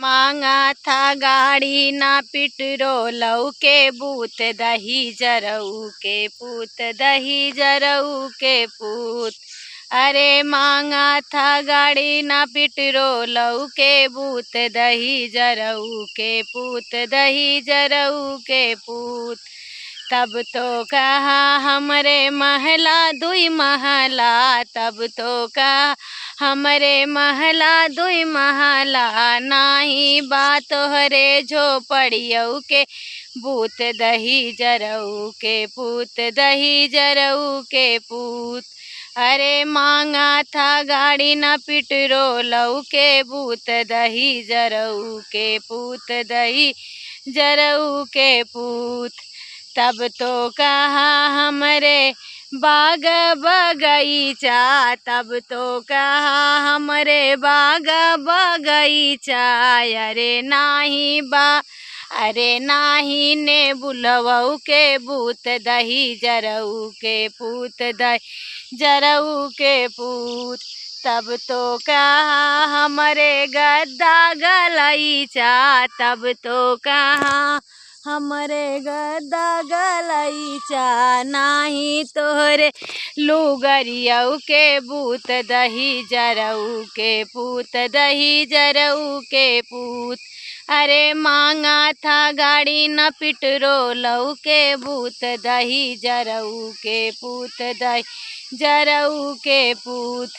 मांगा था गाड़ी ना पेट्रोलऊ के पूत दही जरऊ के पूत दही जरऊ के पूत। अरे मांगा था गाड़ी ना पेट्रोलऊ के पूत दही जरऊ के पूत दही जरऊ के पूत। तब तो कहा हमरे महला दुई महला, तब तो कहा हमरे महला दुई महला, नाही बात तोहरे झोपड़ियऊ के पूत दही जरऊ के पूत दही जरऊ के पूत। अरे मांगा था गाड़ी न पेट्रोलऊ के पूत दही जरऊ के पूत दही जरऊ के पूत। तब तो कहा हमरे बाग बगीचा, तब तो कहा हमरे बाग बगीचा। अरे नाही ने बुलवऊ के पूत दही जरऊ के पूत दही जरऊ के पूत। तब तो कहा हमरे गद्दा गलईचा, तब तो कहा हमरे गद्दा गलईचा, नाही तोहरे लुगरियऊ के पूत दही जरऊ के पूत दही जरऊ के पूत। अरे मांगा था गाड़ी न पेट्रोलऊ के पूत दही जरऊ के पूत दही जरऊ के पूत।